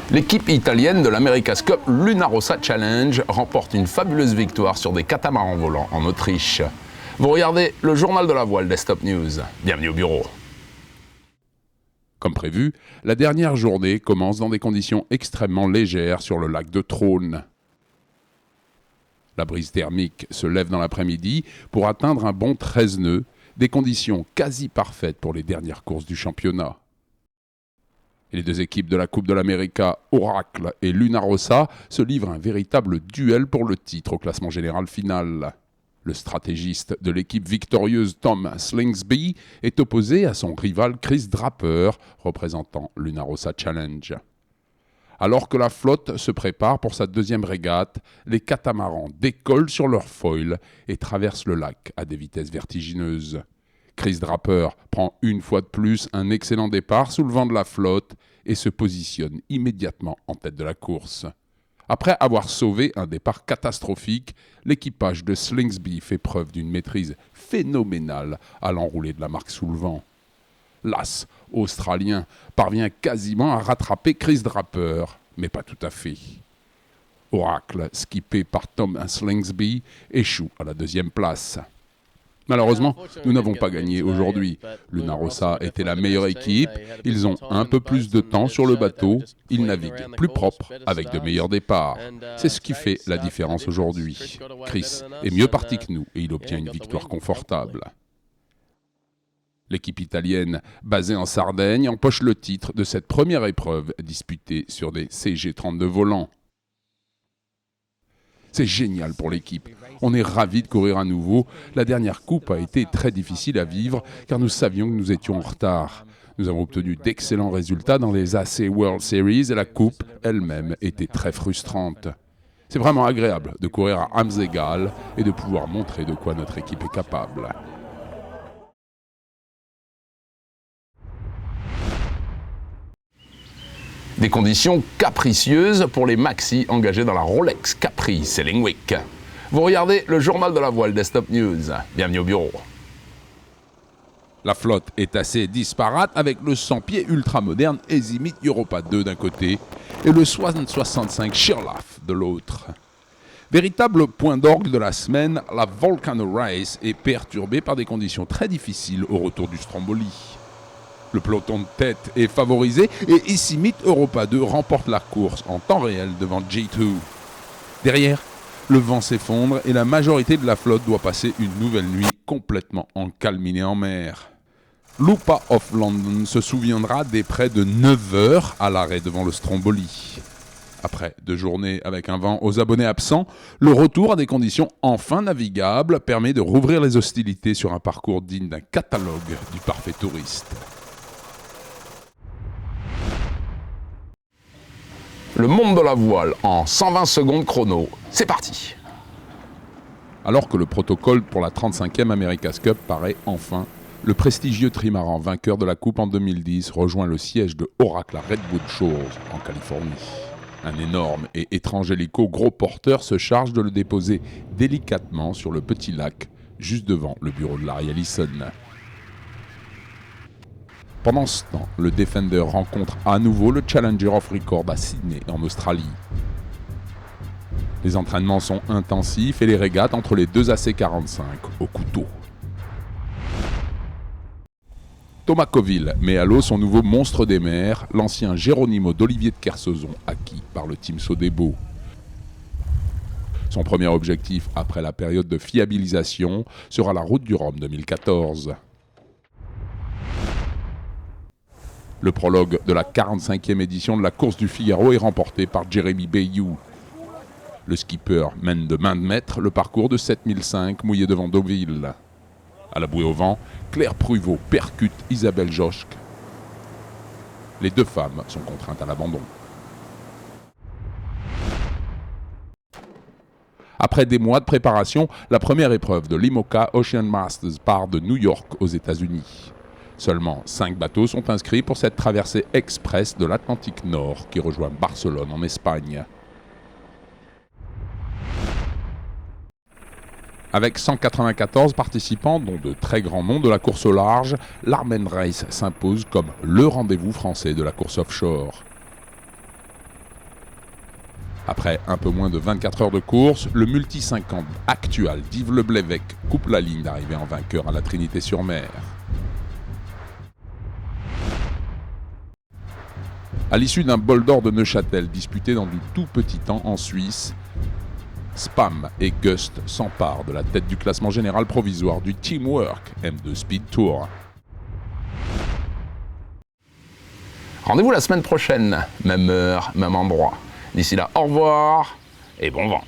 L'équipe italienne de l'America's Cup Luna Rossa Challenge remporte une fabuleuse victoire sur des catamarans volants en Autriche. Vous regardez le journal de la voile des Stop News. Bienvenue au bureau. Comme prévu, la dernière journée commence dans des conditions extrêmement légères sur le lac de Trône. La brise thermique se lève dans l'après-midi pour atteindre un bon 13 nœuds, des conditions quasi parfaites pour les dernières courses du championnat. Et les deux équipes de la Coupe de l'América, Oracle et Luna Rossa, se livrent un véritable duel pour le titre au classement général final. Le stratégiste de l'équipe victorieuse Tom Slingsby est opposé à son rival Chris Draper, représentant Luna Rossa Challenge. Alors que la flotte se prépare pour sa deuxième régate, les catamarans décollent sur leur foil et traversent le lac à des vitesses vertigineuses. Chris Draper prend une fois de plus un excellent départ sous le vent de la flotte et se positionne immédiatement en tête de la course. Après avoir sauvé un départ catastrophique, l'équipage de Slingsby fait preuve d'une maîtrise phénoménale à l'enroulé de la marque sous le vent. L'as australien parvient quasiment à rattraper Chris Draper, mais pas tout à fait. Oracle, skippé par Tom Slingsby, échoue à la deuxième place. Malheureusement, nous n'avons pas gagné aujourd'hui. Luna Rossa était la meilleure équipe, ils ont un peu plus de temps sur le bateau, ils naviguent plus propre avec de meilleurs départs. C'est ce qui fait la différence aujourd'hui. Chris est mieux parti que nous et il obtient une victoire confortable. L'équipe italienne, basée en Sardaigne, empoche le titre de cette première épreuve disputée sur des CG32 volants. C'est génial pour l'équipe. On est ravis de courir à nouveau. La dernière coupe a été très difficile à vivre car nous savions que nous étions en retard. Nous avons obtenu d'excellents résultats dans les AC World Series et la coupe elle-même était très frustrante. C'est vraiment agréable de courir à armes égales et de pouvoir montrer de quoi notre équipe est capable. Des conditions capricieuses pour les maxis engagés dans la Rolex Capri Sailing Week. Vous regardez le journal de la voile des Stop News. Bienvenue au bureau. La flotte est assez disparate avec le 100 pieds ultra-moderne Ezimit Europa 2 d'un côté et le Swan 65 Shearlaff de l'autre. Véritable point d'orgue de la semaine, la Volcano Race est perturbée par des conditions très difficiles au retour du Stromboli. Le peloton de tête est favorisé et Ezimit Europa 2 remporte la course en temps réel devant G2. Derrière, le vent s'effondre et la majorité de la flotte doit passer une nouvelle nuit complètement encalminée en mer. Lupa of London se souviendra des près de 9 heures à l'arrêt devant le Stromboli. Après 2 journées avec un vent aux abonnés absents, le retour à des conditions enfin navigables permet de rouvrir les hostilités sur un parcours digne d'un catalogue du parfait touriste. Le monde de la voile en 120 secondes chrono. C'est parti. Alors que le protocole pour la 35e America's Cup paraît enfin, le prestigieux trimaran vainqueur de la Coupe en 2010 rejoint le siège de Oracle à Redwood Shores, en Californie. Un énorme et étrange hélico gros porteur se charge de le déposer délicatement sur le petit lac, juste devant le bureau de Larry Ellison. Pendant ce temps, le Defender rencontre à nouveau le Challenger of Record à Sydney, en Australie. Les entraînements sont intensifs et les régates entre les deux AC-45 au couteau. Thomas Coville met à l'eau son nouveau monstre des mers, l'ancien Geronimo d'Olivier de Kersauzon, acquis par le Team Sodebo. Son premier objectif après la période de fiabilisation sera la Route du Rhum 2014. Le prologue de la 45e édition de la course du Figaro est remporté par Jeremy Bayou. Le skipper mène de main de maître le parcours de 7005 mouillé devant Deauville. À la bouée au vent, Claire Pruvot percute Isabelle Joschke. Les 2 femmes sont contraintes à l'abandon. Après des mois de préparation, la première épreuve de l'IMOCA Ocean Masters part de New York aux États-Unis. Seulement 5 bateaux sont inscrits pour cette traversée express de l'Atlantique Nord qui rejoint Barcelone en Espagne. Avec 194 participants, dont de très grands noms de la course au large, l'Armen Race s'impose comme le rendez-vous français de la course offshore. Après un peu moins de 24 heures de course, le multi-50 actual d'Yves Le Blévec coupe la ligne d'arrivée en vainqueur à la Trinité-sur-Mer. À l'issue d'un bol d'or de Neuchâtel disputé dans du tout petit temps en Suisse, Spam et Gust s'emparent de la tête du classement général provisoire du Teamwork M2 Speed Tour. Rendez-vous la semaine prochaine, même heure, même endroit. D'ici là, au revoir et bon vent.